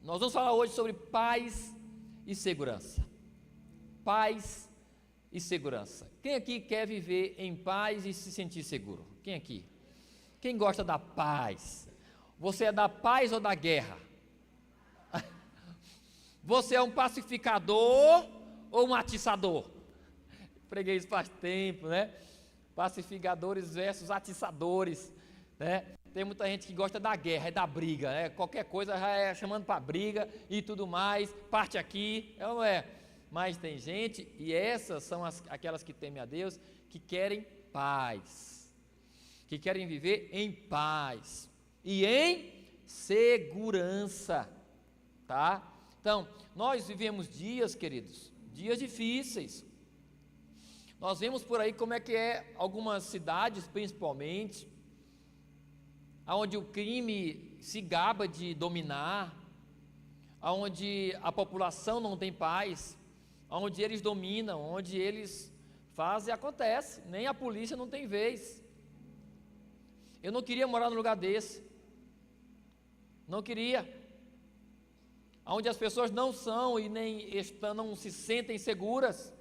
Nós vamos falar hoje sobre paz e segurança. Paz e segurança. Quem aqui quer viver em paz e se sentir seguro? Quem aqui? Quem gosta da paz? Você é da paz ou da guerra? Você é um pacificador ou um atiçador? Preguei isso faz tempo, né? Pacificadores versus atiçadores, né? Tem muita gente que gosta da guerra, é da briga, né? Qualquer coisa já é chamando para briga e tudo mais, parte aqui, não é? Mas tem gente, e essas são aquelas que temem a Deus, que querem paz, que querem viver em paz e em segurança, tá? Então, nós vivemos dias, queridos, dias difíceis. Nós vemos por aí como é que é algumas cidades, principalmente, onde o crime se gaba de dominar, onde a população não tem paz, onde eles dominam, onde eles fazem e acontece, nem a polícia não tem vez. Eu não queria morar num lugar desse, não queria, onde as pessoas não são e nem estão, não se sentem seguras.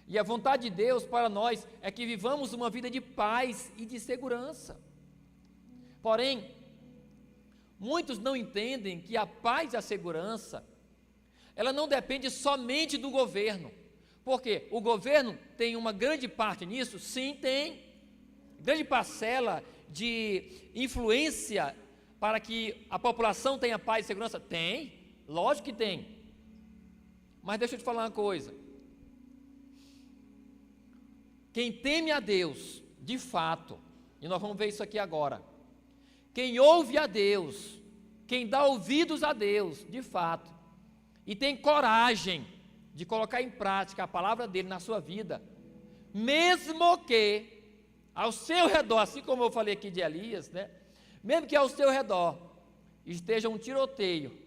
E a vontade de Deus para nós é que vivamos uma vida de paz e de segurança. Porém, muitos não entendem que a paz e a segurança, ela não depende somente do governo. Porque o governo tem uma grande parte nisso? Sim, tem. Grande parcela de influência para que a população tenha paz e segurança? Tem, lógico que tem. Mas deixa eu te falar uma coisa. Quem teme a Deus, de fato, e nós vamos ver isso aqui agora, quem ouve a Deus, quem dá ouvidos a Deus, de fato, e tem coragem de colocar em prática a palavra dele na sua vida, mesmo que ao seu redor, assim como eu falei aqui de Elias, né? Mesmo que ao seu redor esteja um tiroteio,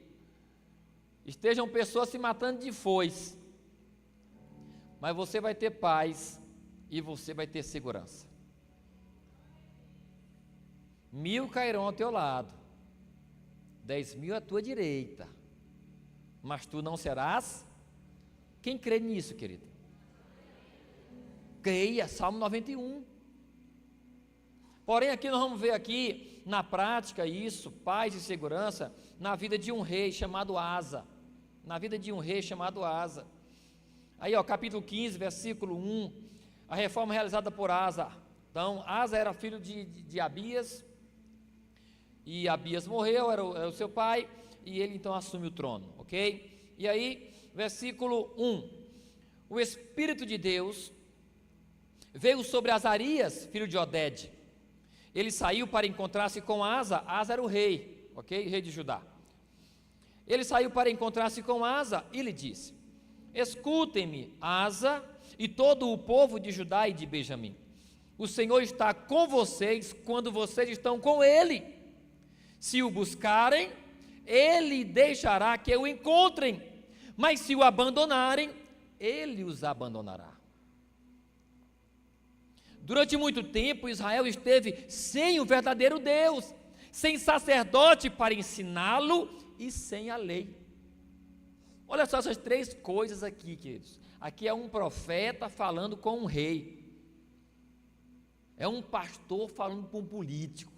estejam pessoas se matando de foice, mas você vai ter paz e você vai ter segurança. 1000 cairão ao teu lado, 10.000 à tua direita, mas tu não serás. Quem crê nisso, querido? Creia, Salmo 91. Porém, aqui nós vamos ver aqui, na prática, isso, paz e segurança, na vida de um rei chamado Asa. Na vida de um rei chamado Asa. Aí, ó, capítulo 15, versículo 1, a reforma realizada por Asa. Então, Asa era filho de Abias, e Abias morreu, era o seu pai, e ele então assume o trono, ok? E aí, versículo 1, o Espírito de Deus veio sobre Azarias, filho de Oded. Ele saiu para encontrar-se com Asa. Asa era o rei, ok? Rei de Judá. Ele saiu para encontrar-se com Asa e lhe disse: escutem-me, Asa e todo o povo de Judá e de Benjamim. O Senhor está com vocês quando vocês estão com Ele. Se o buscarem, Ele deixará que o encontrem, mas se o abandonarem, Ele os abandonará. Durante muito tempo, Israel esteve sem o verdadeiro Deus, sem sacerdote para ensiná-lo e sem a lei. Olha só essas três coisas aqui, queridos. Aqui é um profeta falando com um rei, é um pastor falando com um político.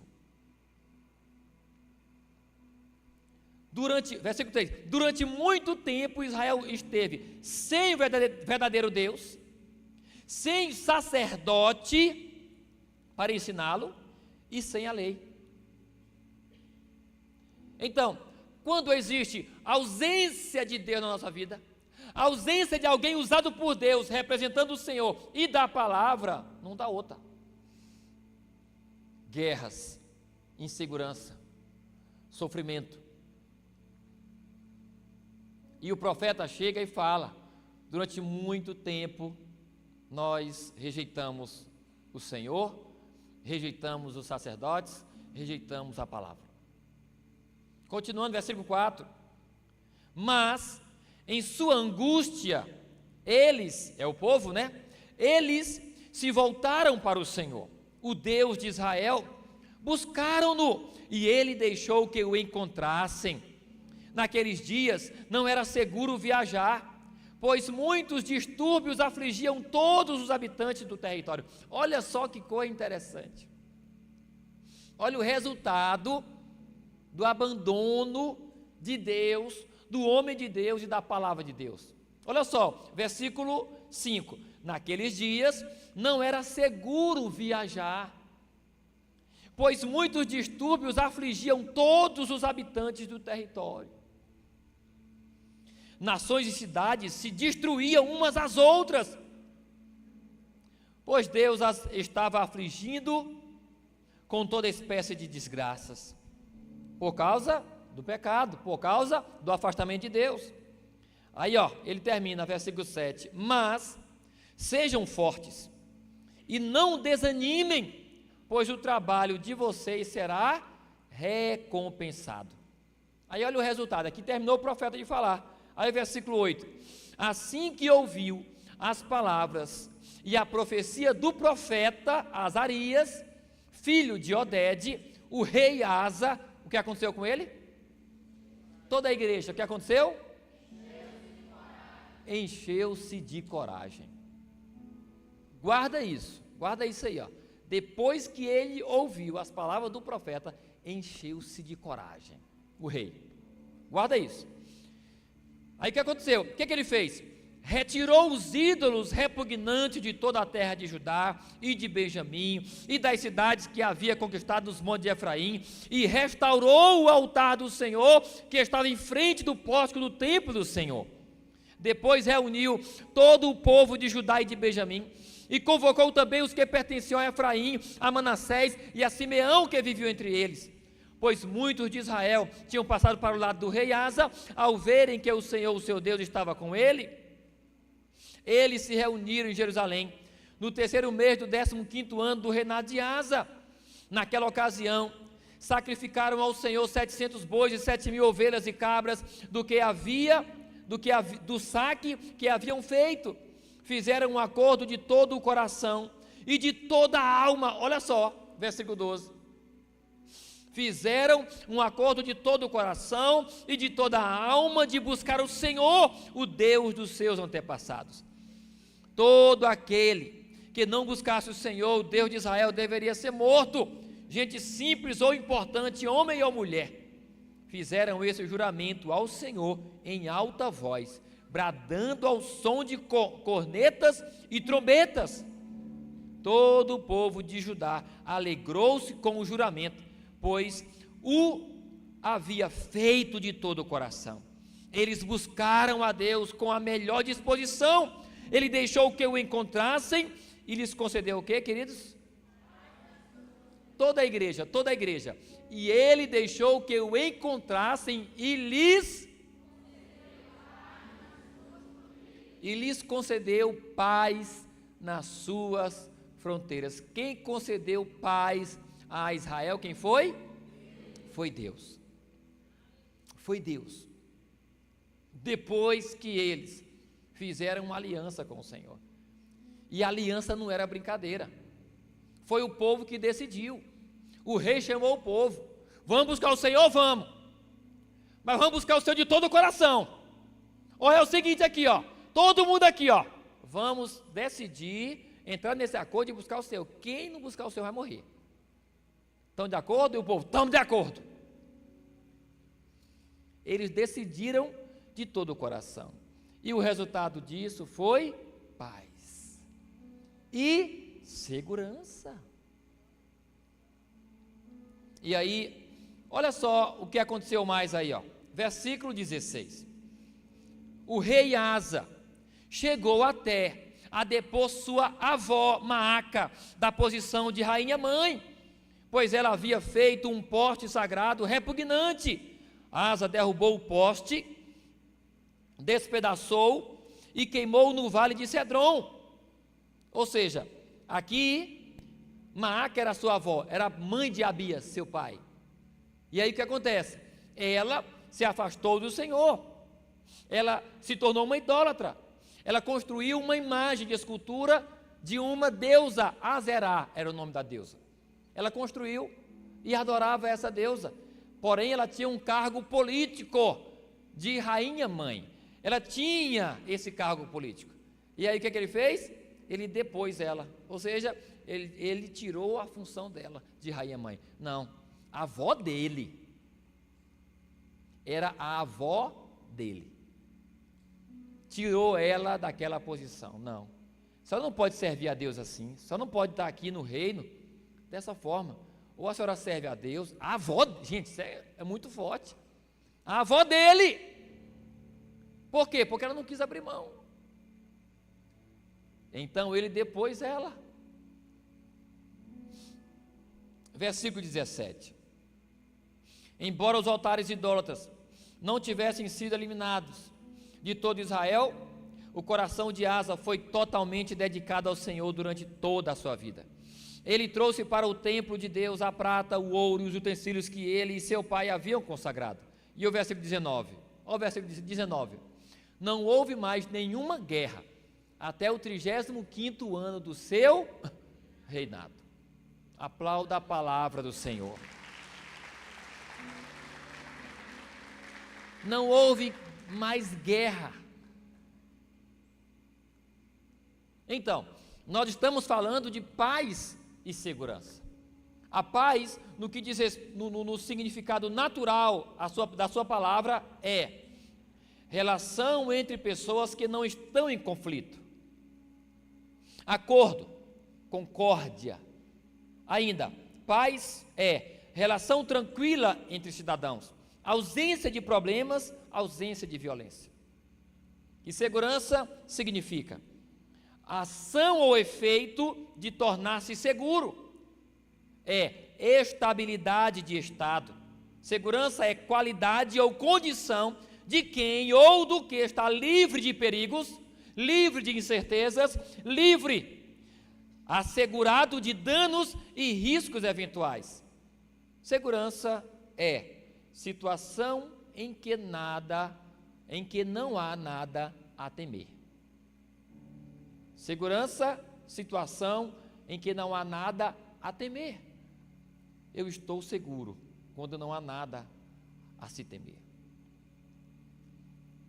Versículo 3, durante muito tempo Israel esteve sem o verdadeiro Deus, sem sacerdote para ensiná-lo e sem a lei. Então, quando existe ausência de Deus na nossa vida, ausência de alguém usado por Deus, representando o Senhor e da palavra, não dá outra. Guerras, insegurança, sofrimento. E o profeta chega e fala: durante muito tempo nós rejeitamos o Senhor, rejeitamos os sacerdotes, rejeitamos a palavra. Continuando, versículo 4, mas em sua angústia, eles, é o povo, né? Eles se voltaram para o Senhor, o Deus de Israel, buscaram-no, e ele deixou que o encontrassem. Naqueles dias não era seguro viajar, pois muitos distúrbios afligiam todos os habitantes do território. Olha só que coisa interessante. Olha o resultado do abandono de Deus, do homem de Deus e da palavra de Deus. Olha só, versículo 5. Naqueles dias não era seguro viajar, pois muitos distúrbios afligiam todos os habitantes do território. Nações e cidades se destruíam umas às outras, pois Deus as estava afligindo com toda espécie de desgraças, por causa do pecado, por causa do afastamento de Deus. Aí ele termina, versículo 7, mas sejam fortes e não desanimem, pois o trabalho de vocês será recompensado. Aí olha o resultado, aqui terminou o profeta de falar. Aí versículo 8, assim que ouviu as palavras e a profecia do profeta Azarias, filho de Odede, o rei Asa, o que aconteceu com ele? Toda a igreja, o que aconteceu? Encheu-se de coragem. Guarda isso aí, depois que ele ouviu as palavras do profeta, encheu-se de coragem, o rei. Guarda isso. Aí o que aconteceu? O que ele fez? Retirou os ídolos repugnantes de toda a terra de Judá e de Benjamim e das cidades que havia conquistado nos montes de Efraim, e restaurou o altar do Senhor que estava em frente do pórtico do templo do Senhor. Depois reuniu todo o povo de Judá e de Benjamim e convocou também os que pertenciam a Efraim, a Manassés e a Simeão, que viviam entre eles, pois muitos de Israel tinham passado para o lado do rei Asa. Ao verem que o Senhor, o seu Deus, estava com ele, eles se reuniram em Jerusalém, no 3º mês do 15º ano do reinado de Asa. Naquela ocasião, sacrificaram ao Senhor 700 bois e 7.000 ovelhas e cabras do saque que haviam feito. Fizeram um acordo de todo o coração e de toda a alma. Olha só, versículo 12. Fizeram um acordo de todo o coração e de toda a alma de buscar o Senhor, o Deus dos seus antepassados. Todo aquele que não buscasse o Senhor, o Deus de Israel, deveria ser morto, gente simples ou importante, homem ou mulher. Fizeram esse juramento ao Senhor em alta voz, bradando ao som de cornetas e trombetas. Todo o povo de Judá alegrou-se com o juramento, pois o havia feito de todo o coração. Eles buscaram a Deus com a melhor disposição. Ele deixou que o encontrassem e lhes concedeu o quê, queridos? Toda a igreja. E ele deixou que o encontrassem e lhes concedeu paz nas suas fronteiras. Quem concedeu paz a Israel, quem foi? Foi Deus. Foi Deus. Depois que eles fizeram uma aliança com o Senhor. E a aliança não era brincadeira. Foi o povo que decidiu. O rei chamou o povo. Vamos buscar o Senhor? Vamos. Mas vamos buscar o Senhor de todo o coração. Ou é o seguinte aqui, todo mundo aqui, vamos decidir entrar nesse acordo e buscar o Senhor. Quem não buscar o Senhor vai morrer. Estão de acordo? E o povo, estamos de acordo. Eles decidiram de todo o coração. E o resultado disso foi paz e segurança. E aí, olha só o que aconteceu mais aí, versículo 16. O rei Asa chegou até a depor sua avó Maaca da posição de rainha mãe, pois ela havia feito um poste sagrado repugnante. Asa derrubou o poste, despedaçou e queimou no vale de Cedron. Ou seja, aqui Maaca era sua avó, era mãe de Abias, seu pai. E aí o que acontece? Ela se afastou do Senhor, ela se tornou uma idólatra, ela construiu uma imagem de escultura de uma deusa, Azerá era o nome da deusa. Ela construiu e adorava essa deusa, porém ela tinha um cargo político de rainha-mãe. Ela tinha esse cargo político. E aí o que ele fez? Ele depôs ela, ou seja, ele tirou a função dela de rainha-mãe. Não, a avó dele, era a avó dele, tirou ela daquela posição. Não, só não pode servir a Deus assim, só não pode estar aqui no reino dessa forma. Ou a senhora serve a Deus, a avó, gente, isso é muito forte, a avó dele. Por quê? Porque ela não quis abrir mão. Então ele depôs ela. Versículo 17. Embora os altares idólatras não tivessem sido eliminados de todo Israel, o coração de Asa foi totalmente dedicado ao Senhor durante toda a sua vida. Ele trouxe para o templo de Deus a prata, o ouro e os utensílios que ele e seu pai haviam consagrado. E o versículo 19, olha o versículo 19. Não houve mais nenhuma guerra até o 35º ano do seu reinado. Aplauda a palavra do Senhor. Não houve mais guerra. Então, nós estamos falando de paz e segurança. A paz, no que diz no significado natural da sua palavra, é relação entre pessoas que não estão em conflito, acordo, concórdia. Ainda, paz é relação tranquila entre cidadãos, ausência de problemas, ausência de violência. E segurança significa ação ou efeito de tornar-se seguro, é estabilidade de estado. Segurança é qualidade ou condição de quem ou do que está livre de perigos, livre de incertezas, livre, assegurado de danos e riscos eventuais. Segurança é situação em que não há nada a temer. Segurança, situação em que não há nada a temer. Eu estou seguro quando não há nada a se temer.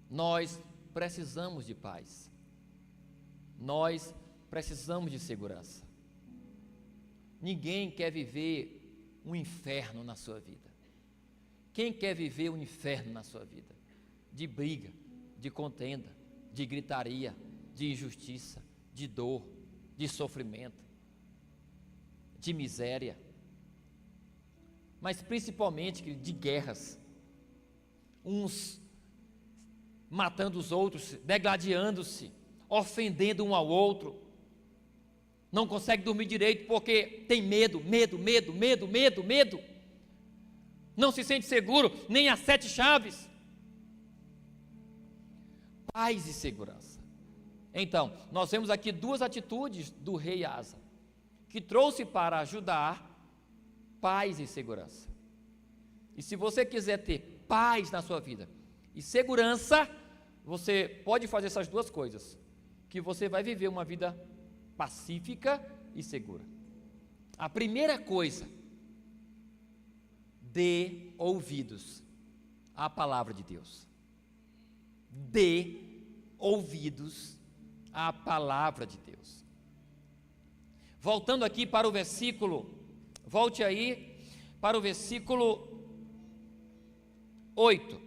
Nós precisamos de paz. Nós precisamos de segurança. Ninguém quer viver um inferno na sua vida. Quem quer viver um inferno na sua vida? De briga, de contenda, de gritaria, de injustiça, de dor, de sofrimento, de miséria, mas principalmente de guerras, uns matando os outros, degladiando-se, ofendendo um ao outro, não consegue dormir direito porque tem medo, não se sente seguro, nem às 7 chaves. Paz e segurança. Então, nós vemos aqui duas atitudes do rei Asa, que trouxe para ajudar paz e segurança. E se você quiser ter paz na sua vida e segurança, você pode fazer essas duas coisas, que você vai viver uma vida pacífica e segura. A primeira coisa, dê ouvidos à palavra de Deus. Dê ouvidos à palavra de Deus. Voltando aqui para o versículo, volte aí para o versículo 8.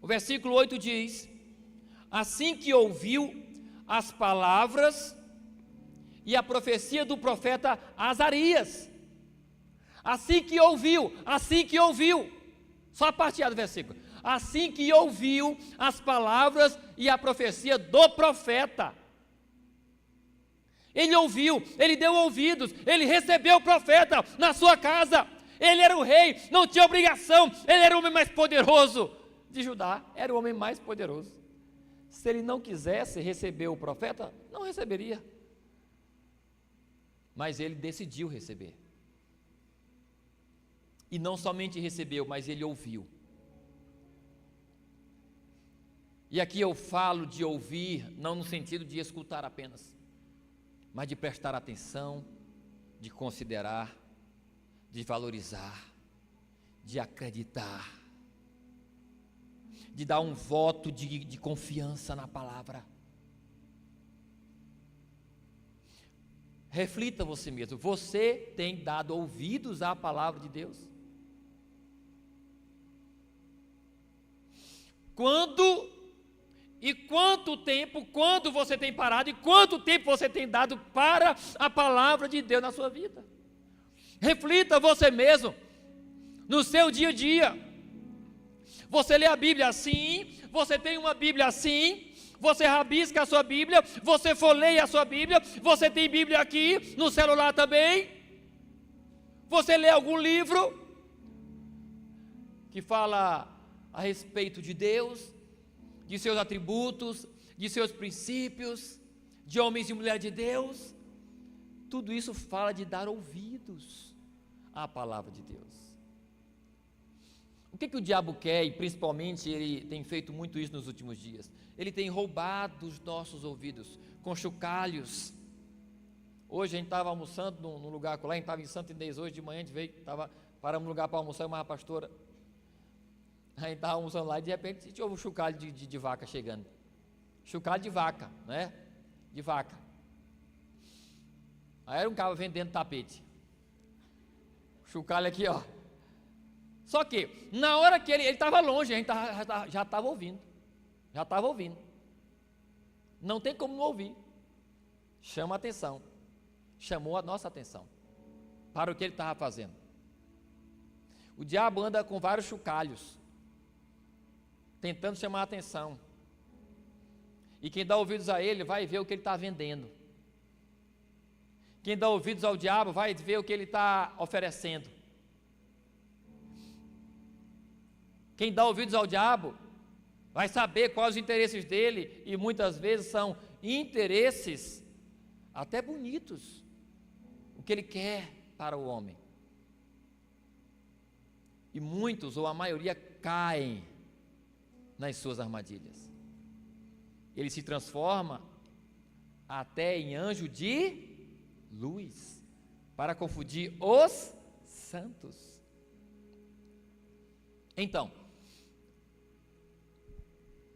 O versículo 8 diz: assim que ouviu as palavras e a profecia do profeta Azarias. Assim que ouviu, só a parte A do versículo. Assim que ouviu as palavras e a profecia do profeta. Ele ouviu, ele deu ouvidos, ele recebeu o profeta na sua casa. Ele era o rei, não tinha obrigação, ele era o homem mais poderoso de Judá, era o homem mais poderoso. Se ele não quisesse receber o profeta, não receberia. Mas ele decidiu receber. E não somente recebeu, mas ele ouviu. E aqui eu falo de ouvir, não no sentido de escutar apenas, mas de prestar atenção, de considerar, de valorizar, de acreditar. de dar um voto de confiança na palavra. Reflita você mesmo, você tem dado ouvidos à palavra de Deus? Quando e quanto tempo, quando você tem parado e quanto tempo você tem dado para a palavra de Deus na sua vida? Reflita você mesmo, no seu dia a dia. Você lê a Bíblia assim, você tem uma Bíblia assim, você rabisca a sua Bíblia, você folheia a sua Bíblia, você tem Bíblia aqui, no celular também. Você lê algum livro que fala a respeito de Deus, de seus atributos, de seus princípios, de homens e mulheres de Deus. Tudo isso fala de dar ouvidos à palavra de Deus. O que o diabo quer, e principalmente ele tem feito muito isso nos últimos dias? Ele tem roubado os nossos ouvidos com chocalhos. Hoje a gente estava almoçando num lugar lá, a gente estava em Santo Inês hoje de manhã, a gente veio, paramos num lugar para almoçar, uma pastora. A gente estava almoçando lá e de repente a gente ouve um chocalho de vaca chegando. Chocalho de vaca, né? De vaca. Aí era um cara vendendo tapete. Chocalho aqui, ó. Só que, na hora que ele estava longe, a gente já estava ouvindo. Já estava ouvindo. Não tem como não ouvir. Chama a atenção. Chamou a nossa atenção para o que ele estava fazendo. O diabo anda com vários chocalhos, tentando chamar a atenção. E quem dá ouvidos a ele vai ver o que ele está vendendo. Quem dá ouvidos ao diabo vai ver o que ele está oferecendo. Quem dá ouvidos ao diabo vai saber quais os interesses dele, e muitas vezes são interesses até bonitos, o que ele quer para o homem. E muitos, ou a maioria, caem nas suas armadilhas. Ele se transforma até em anjo de luz, para confundir os santos. Então,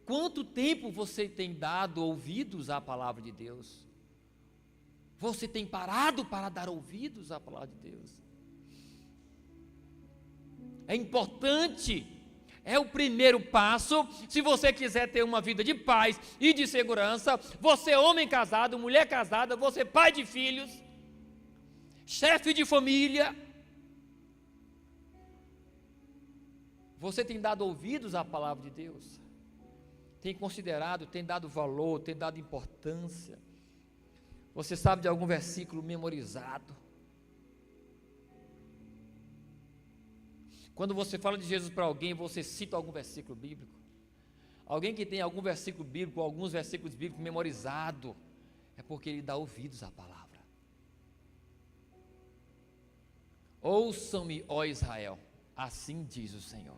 quanto tempo você tem dado ouvidos à palavra de Deus? Você tem parado para dar ouvidos à palavra de Deus? É importante, é o primeiro passo, se você quiser ter uma vida de paz e de segurança. Você homem casado, mulher casada, você pai de filhos, chefe de família, você tem dado ouvidos à palavra de Deus? Tem considerado, tem dado valor, tem dado importância? Você sabe de algum versículo memorizado? Quando você fala de Jesus para alguém, você cita algum versículo bíblico? Alguém que tem algum versículo bíblico, alguns versículos bíblicos memorizado, é porque ele dá ouvidos à palavra. Ouçam-me, ó Israel, assim diz o Senhor.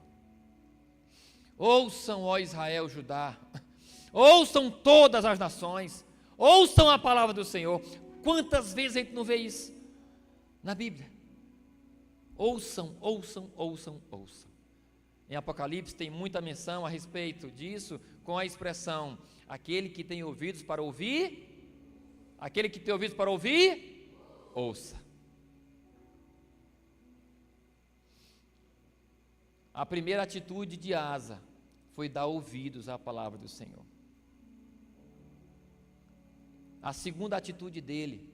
Ouçam, ó Israel, Judá, ouçam todas as nações, ouçam a palavra do Senhor. Quantas vezes a gente não vê isso na Bíblia? Ouçam, ouçam, ouçam, ouçam. Em Apocalipse tem muita menção a respeito disso, com a expressão, aquele que tem ouvidos para ouvir, aquele que tem ouvidos para ouvir, ouça. A primeira atitude de Asa foi dar ouvidos à palavra do Senhor. A segunda atitude dele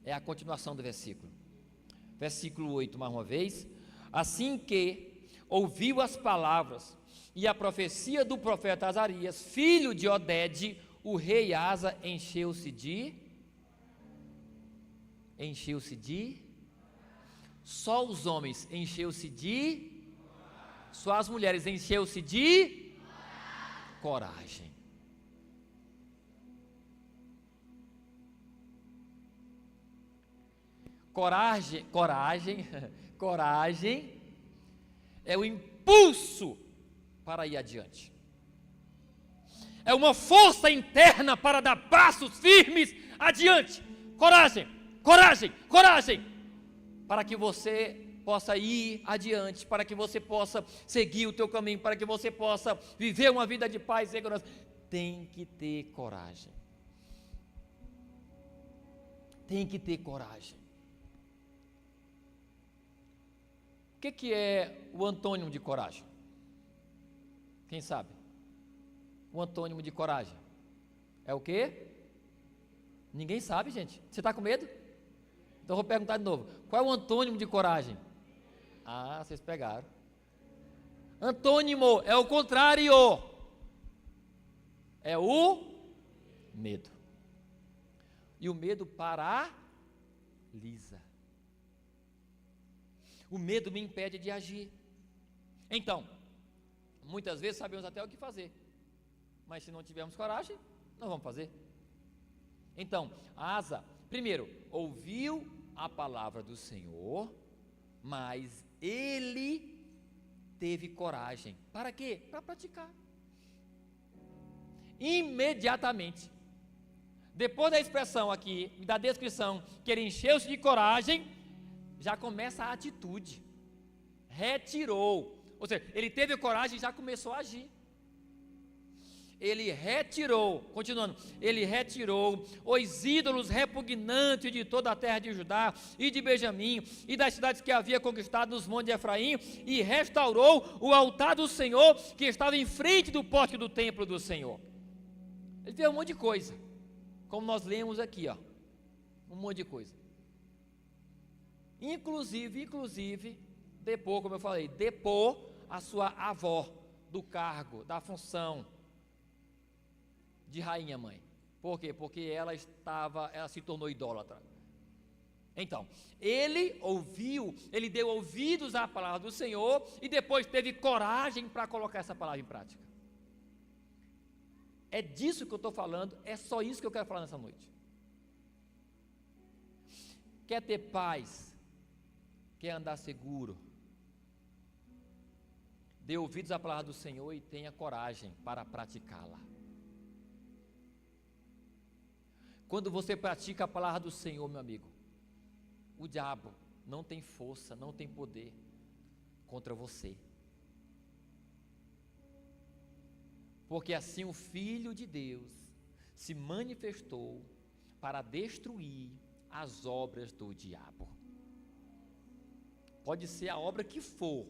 é a continuação do versículo. Versículo 8, mais uma vez. Assim que ouviu as palavras e a profecia do profeta Azarias, filho de Odede, o rei Asa encheu-se de... Só os homens encheu-se de... Só as mulheres encheu-se de... Coragem. Coragem é o impulso para ir adiante. É uma força interna para dar passos firmes adiante. Coragem, coragem, coragem, para que você possa ir adiante, para que você possa seguir o teu caminho, para que você possa viver uma vida de paz e segurança, tem que ter coragem. Tem que ter coragem. O que é o antônimo de coragem? Quem sabe? O antônimo de coragem é o quê? Ninguém sabe, gente. Você está com medo? Então eu vou perguntar de novo. Qual é o antônimo de coragem? Ah, vocês pegaram. Antônimo é o contrário. É o medo. E o medo paralisa. O medo me impede de agir. Então, muitas vezes sabemos até o que fazer, mas se não tivermos coragem, não vamos fazer. Então, Asa, primeiro, ouviu a palavra do Senhor, mas ele teve coragem. Para quê? Para praticar. Imediatamente, depois da expressão aqui, da descrição, que ele encheu-se de coragem, já começa a atitude. Retirou. Ou seja, ele teve coragem e já começou a agir. Ele retirou, continuando, ele retirou os ídolos repugnantes de toda a terra de Judá e de Benjamim e das cidades que havia conquistado nos montes de Efraim e restaurou o altar do Senhor que estava em frente do pórtico do templo do Senhor. Ele fez um monte de coisa, como nós lemos aqui, ó, um monte de coisa. Inclusive, depor, como eu falei, depor a sua avó do cargo, da função de rainha mãe. Por quê? Porque ela se tornou idólatra. Então, ele ouviu, ele deu ouvidos à palavra do Senhor e depois teve coragem para colocar essa palavra em prática. É disso que eu estou falando, é só isso que eu quero falar nessa noite. Quer ter paz, quer andar seguro, dê ouvidos à palavra do Senhor e tenha coragem para praticá-la. Quando você pratica a palavra do Senhor, meu amigo, o diabo não tem força, não tem poder contra você. Porque assim o Filho de Deus se manifestou para destruir as obras do diabo. Pode ser a obra que for.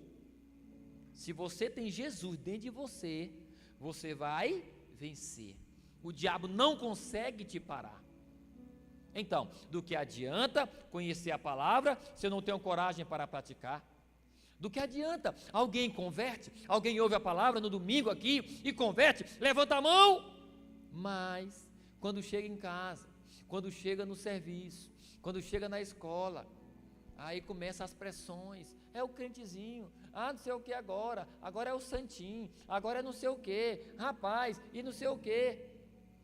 Se você tem Jesus dentro de você, você vai vencer. O diabo não consegue te parar. Então, do que adianta conhecer a palavra se eu não tenho coragem para praticar? Do que adianta? Alguém converte, alguém ouve a palavra no domingo aqui e converte, levanta a mão, mas quando chega em casa, quando chega no serviço, quando chega na escola, aí começam as pressões, é o crentezinho, não sei o que agora é o santinho, agora é não sei o que, rapaz, e não sei o que,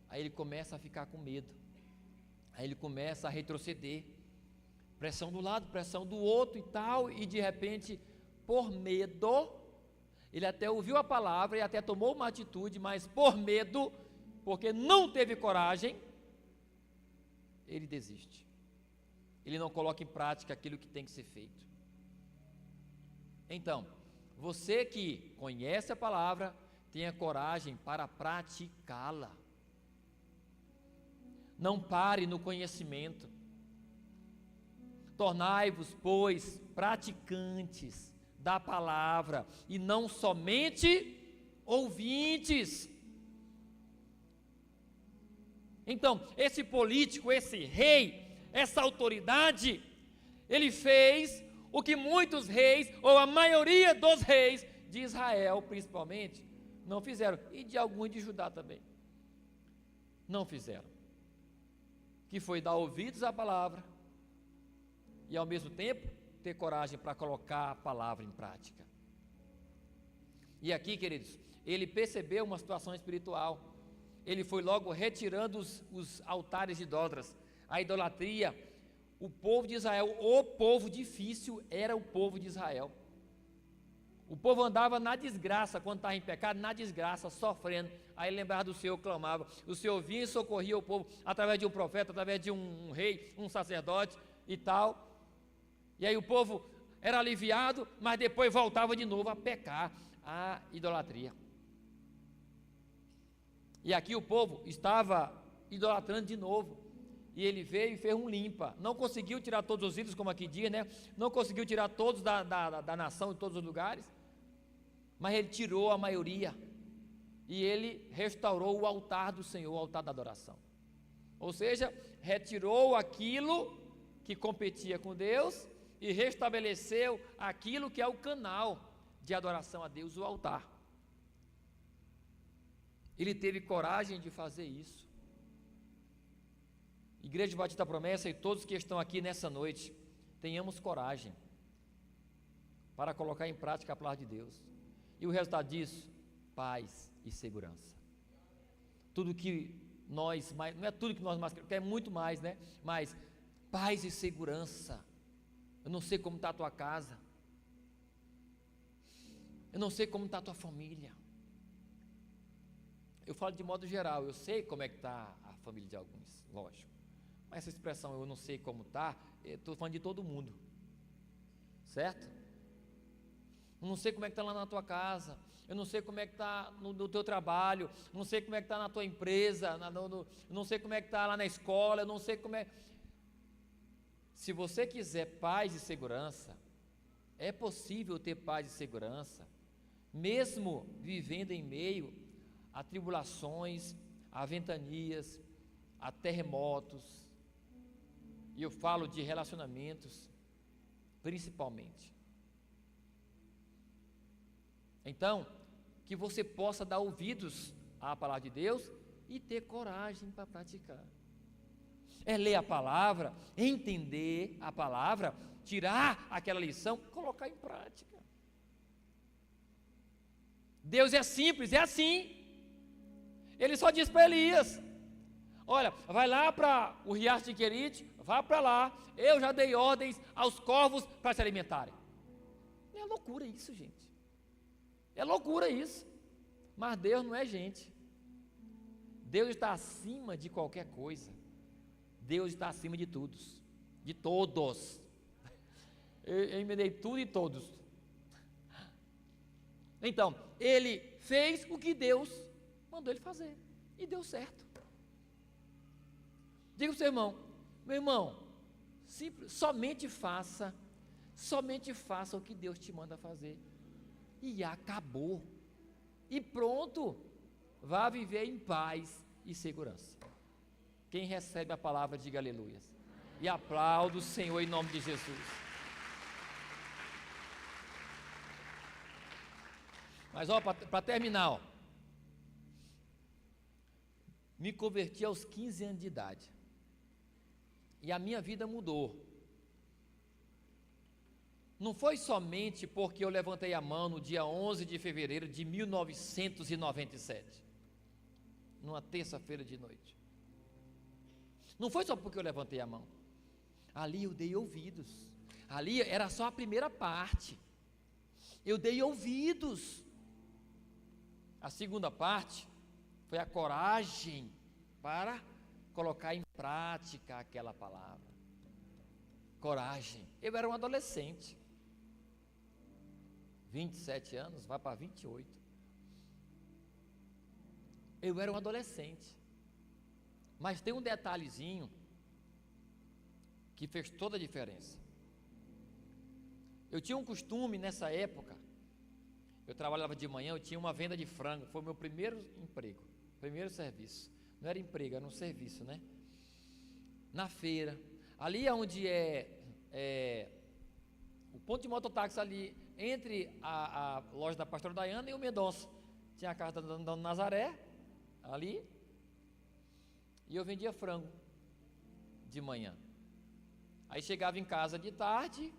aí ele começa a ficar com medo. Aí ele começa a retroceder, pressão do lado, pressão do outro e tal, e de repente, por medo, ele até ouviu a palavra e até tomou uma atitude, mas por medo, porque não teve coragem, ele desiste. Ele não coloca em prática aquilo que tem que ser feito. Então, você que conhece a palavra, tenha coragem para praticá-la. Não pare no conhecimento. Tornai-vos, pois, praticantes da palavra e não somente ouvintes. Então, esse político, esse rei, essa autoridade, ele fez o que muitos reis, ou a maioria dos reis de Israel, principalmente, não fizeram, e de alguns de Judá também, não fizeram. Que foi dar ouvidos à palavra e ao mesmo tempo ter coragem para colocar a palavra em prática. E aqui, queridos, ele percebeu uma situação espiritual, ele foi logo retirando os altares idólatras, a idolatria. O povo de Israel, o povo difícil era o povo de Israel. O povo andava na desgraça, quando estava em pecado, na desgraça, sofrendo. Aí lembrava do Senhor, clamava. O Senhor vinha e socorria o povo através de um profeta, através de um rei, um sacerdote e tal. E aí o povo era aliviado, mas depois voltava de novo a pecar, a idolatria. E aqui o povo estava idolatrando de novo. E ele veio e fez um limpa. Não conseguiu tirar todos os ídolos, como aqui diz, né? Não conseguiu tirar todos da nação, de todos os lugares. Mas ele tirou a maioria. E ele restaurou o altar do Senhor, o altar da adoração. Ou seja, retirou aquilo que competia com Deus e restabeleceu aquilo que é o canal de adoração a Deus, o altar. Ele teve coragem de fazer isso. Igreja Batista Promessa e todos que estão aqui nessa noite, tenhamos coragem para colocar em prática a palavra de Deus. E o resultado disso, paz e segurança. Tudo que nós, não é tudo que nós mais queremos, é muito mais, né? Mas paz e segurança. Eu não sei como está a tua casa. Eu não sei como está a tua família. Eu falo de modo geral, eu sei como é que está a família de alguns, lógico. Mas essa expressão, eu não sei como está, eu estou falando de todo mundo. Certo? Eu não sei como é que está lá na tua casa. Eu não sei como é que está no teu trabalho. Eu não sei como é que está na tua empresa. Eu não sei como é que está lá na escola. Eu não sei como é. Se você quiser paz e segurança, é possível ter paz e segurança, mesmo vivendo em meio a tribulações, a ventanias, a terremotos. E eu falo de relacionamentos, principalmente. Então, que você possa dar ouvidos à palavra de Deus e ter coragem para praticar. É ler a palavra, entender a palavra, tirar aquela lição, colocar em prática. Deus é simples, é assim. Ele só diz para Elias: olha, vai lá para o riacho de Querite, vá para lá, eu já dei ordens aos corvos para se alimentarem. É loucura isso, gente. É loucura isso. Mas Deus não é gente. Deus está acima de qualquer coisa. Deus está acima de todos. De todos. Eu emendei tudo e todos. Então, ele fez o que Deus mandou ele fazer. E deu certo. Diga para o seu irmão: meu irmão, somente faça o que Deus te manda fazer. E acabou. E pronto. Vá viver em paz e segurança. Quem recebe a palavra, diga aleluia. E aplauda o Senhor em nome de Jesus. Mas ó, para terminar, ó, me converti aos 15 anos de idade. E a minha vida mudou. Não foi somente porque eu levantei a mão no dia 11 de fevereiro de 1997, numa terça-feira de noite. Não foi só porque eu levantei a mão. Ali eu dei ouvidos. Ali era só a primeira parte. Eu dei ouvidos. A segunda parte foi a coragem para colocar em prática aquela palavra. Coragem. Eu era um adolescente. 27 anos, vai para 28. Eu era um adolescente. Mas tem um detalhezinho que fez toda a diferença. Eu tinha um costume nessa época. Eu trabalhava de manhã, eu tinha uma venda de frango. Foi o meu primeiro emprego, primeiro serviço. Não era emprego, era um serviço, né? Na feira, ali onde o ponto de mototáxi ali, entre a loja da pastora Daiana e o Mendonça. Tinha a casa da Dona Nazaré, ali, e eu vendia frango de manhã. Aí chegava em casa de tarde,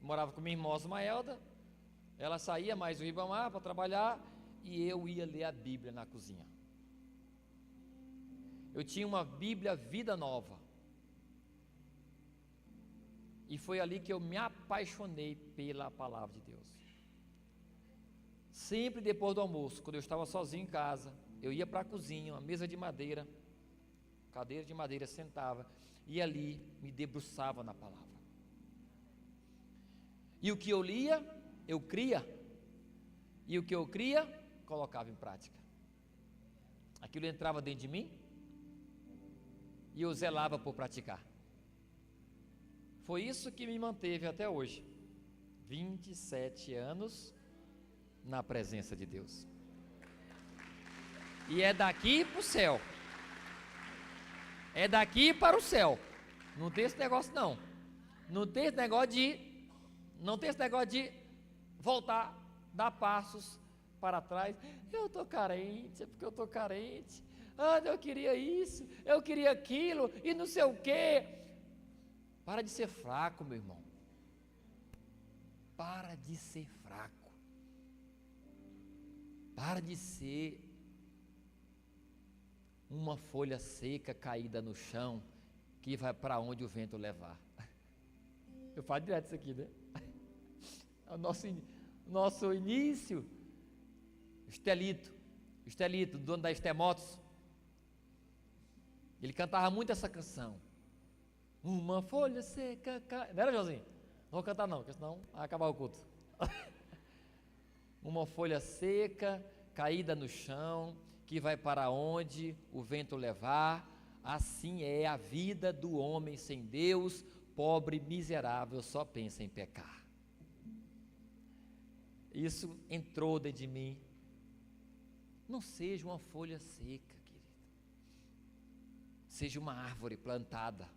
morava com minha irmã Osmaelda, ela saía mais o Ribamar para trabalhar, e eu ia ler a Bíblia na cozinha. Eu tinha uma Bíblia Vida Nova. E foi ali que eu me apaixonei pela palavra de Deus. Sempre depois do almoço, quando eu estava sozinho em casa, eu ia para a cozinha, uma mesa de madeira, cadeira de madeira, sentava, e ali me debruçava na palavra. E o que eu lia, eu cria. E o que eu cria, colocava em prática. Aquilo entrava dentro de mim e eu zelava por praticar. Foi isso que me manteve até hoje. 27 anos na presença de Deus. E é daqui para o céu. É daqui para o céu. Não tem esse negócio não. Não tem esse negócio de voltar, dar passos para trás. Eu estou carente, é porque eu estou carente. Eu queria isso, eu queria aquilo, e não sei o quê. Para de ser fraco, meu irmão. Para de ser fraco. Para de ser uma folha seca caída no chão, que vai para onde o vento levar. Eu falo direto isso aqui, né? É o nosso início. Estelito, dono da Estemotos, ele cantava muito essa canção. Uma folha seca, não era, Joãozinho? Não vou cantar não, porque senão vai acabar o culto. Uma folha seca, caída no chão, que vai para onde o vento levar. Assim é a vida do homem sem Deus, pobre, miserável, só pensa em pecar. Isso entrou dentro de mim. Não seja uma folha seca, querido. Seja uma árvore plantada,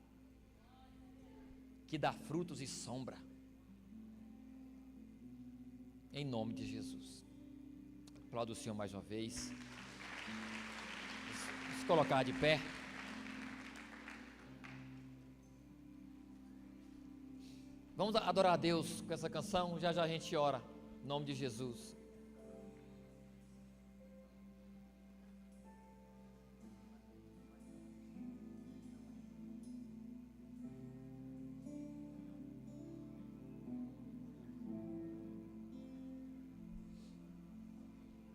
que dá frutos e sombra. Em nome de Jesus. Aplaudo o Senhor mais uma vez. Vamos colocar de pé. Vamos adorar a Deus com essa canção. Já já a gente ora. Em nome de Jesus.